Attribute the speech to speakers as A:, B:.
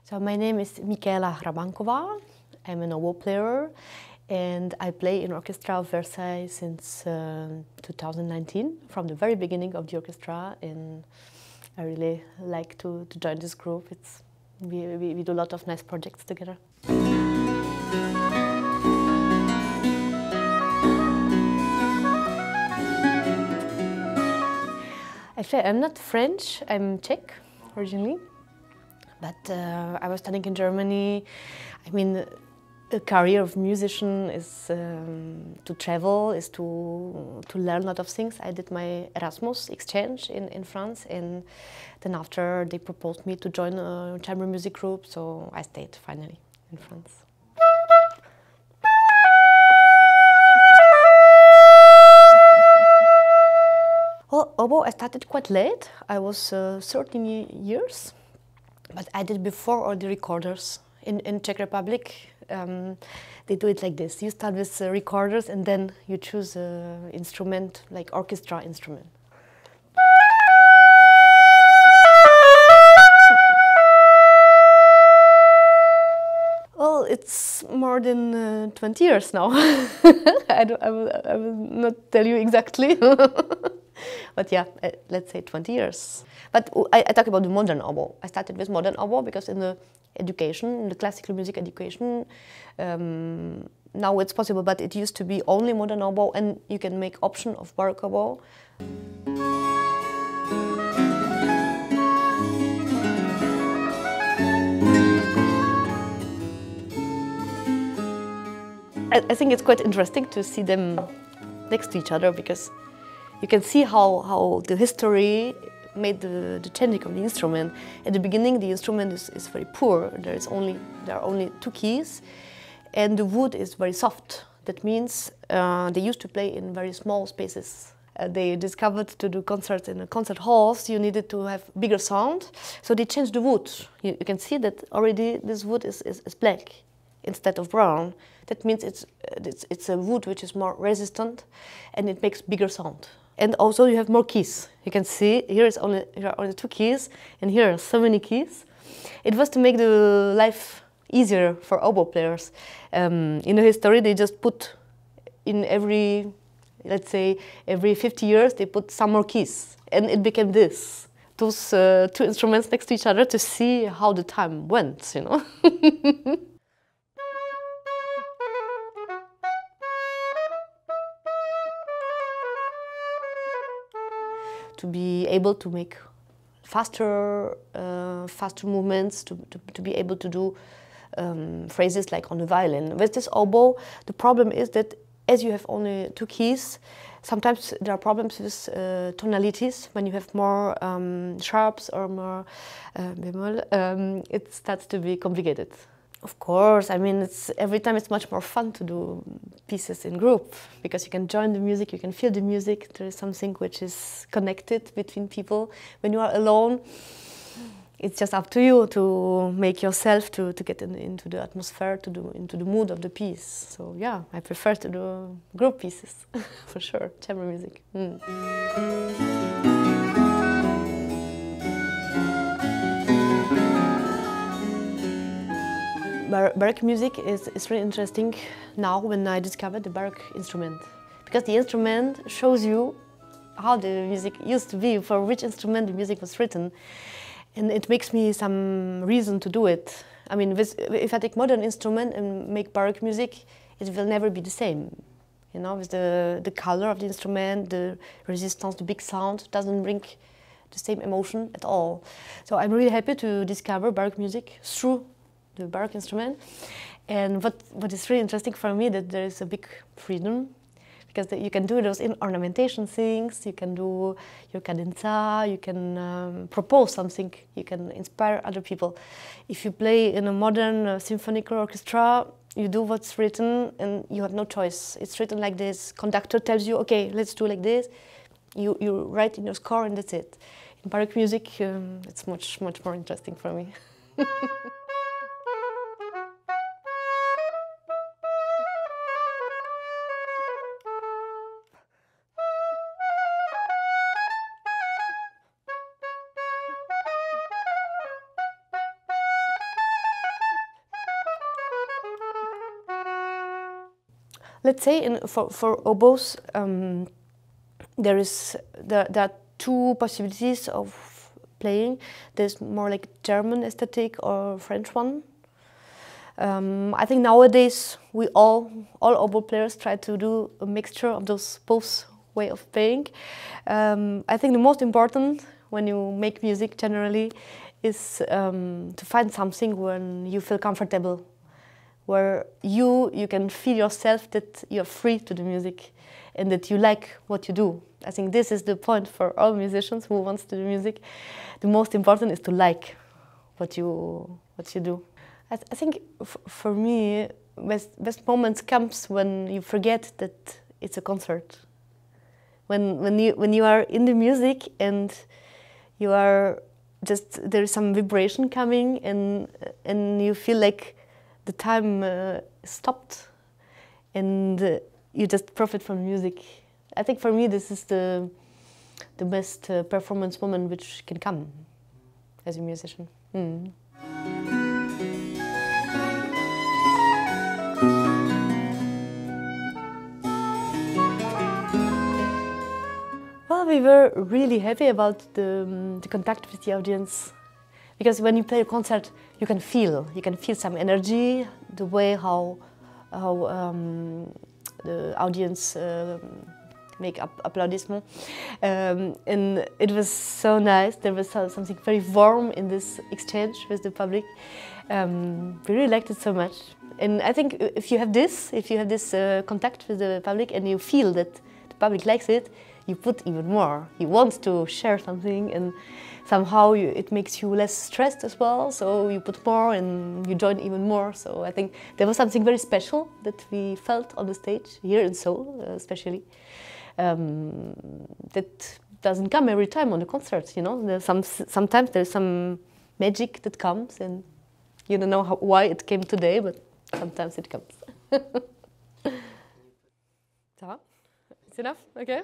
A: So my name is Michaela Hrabankova. I'm an oboe player and I play in Orchestra of Versailles since 2019, from the very beginning of the orchestra, and I really like to join this group. We do a lot of nice projects together. Actually, I'm not French, I'm Czech originally. But I was studying in Germany. I mean, a career of musician is to travel, is to learn a lot of things. I did my Erasmus exchange in France, and then after they proposed me to join a chamber music group, so I stayed finally in France. Well, oboe I started quite late. I was 13 years. But I did before all the recorders. In Czech Republic, they do it like this. You start with recorders and then you choose an instrument, like orchestra instrument. Well, it's more than 20 years now. I will not tell you exactly. But yeah, let's say 20 years. But I talk about the modern oboe. I started with modern oboe because in the education, in the classical music education, now it's possible, but it used to be only modern oboe, and you can make option of Baroque oboe. I think it's quite interesting to see them next to each other, because you can see how the history made the changing of the instrument. At the beginning, the instrument is very poor. There are only two keys, and the wood is very soft. That means they used to play in very small spaces. They discovered to do concerts in concert halls, you needed to have bigger sound, so they changed the wood. You can see that already this wood is black instead of brown. That means it's a wood which is more resistant, and it makes bigger sound. And also you have more keys. You can see here are only two keys, and here are so many keys. It was to make the life easier for oboe players. In the history, they just put in let's say every 50 years, they put some more keys, and it became this. Those two instruments next to each other to see how the time went, you know. To be able to make faster movements, to be able to do phrases like on the violin. With this oboe, the problem is that as you have only two keys, sometimes there are problems with tonalities. When you have more sharps or more bemol, it starts to be complicated. Of course, I mean, every time it's much more fun to do pieces in group, because you can join the music, you can feel the music. There is something which is connected between people. When you are alone, it's just up to you to make yourself to get into the atmosphere, into the mood of the piece. So yeah, I prefer to do group pieces, for sure, chamber music. Baroque music is really interesting now when I discovered the Baroque instrument, because the instrument shows you how the music used to be, for which instrument the music was written, and it makes me some reason to do it. I mean, if I take modern instrument and make Baroque music, it will never be the same. You know, with the color of the instrument, the resistance, the big sound doesn't bring the same emotion at all. So I'm really happy to discover Baroque music through the Baroque instrument. And what is really interesting for me, that there is a big freedom, because you can do those ornamentation things, you can do your cadenza, you can propose something, you can inspire other people. If you play in a modern symphonic orchestra, you do what's written and you have no choice. It's written like this. Conductor tells you, okay, let's do like this. You write in your score and that's it. In Baroque music, it's much more interesting for me. let's say for oboes, there are two possibilities of playing. There's more like German aesthetic or French one. I think nowadays all oboe players try to do a mixture of those both way of playing. I think the most important when you make music generally is to find something when you feel comfortable, where you can feel yourself that you're free to the music and that you like what you do. I think this is the point for all musicians who wants to do music. The most important is to like what you do. I think for me, best moments comes when you forget that it's a concert. When you are in the music and you are just, there is some vibration coming and you feel like the time stopped and you just profit from music. I think for me this is the best performance moment which can come as a musician. Mm. Well, we were really happy about the contact with the audience, because when you play a concert, you can feel some energy, the way how the audience make applaudissements, and it was so nice. There was something very warm in this exchange with the public. We really liked it so much, and I think if you have this contact with the public and you feel that the public likes it, you put even more. You want to share something, and somehow it makes you less stressed as well. So you put more and you join even more. So I think there was something very special that we felt on the stage here in Seoul, especially. That doesn't come every time on the concerts. You know, sometimes there's some magic that comes, and you don't know why it came today, but sometimes it comes. Ça va? It's enough? Okay.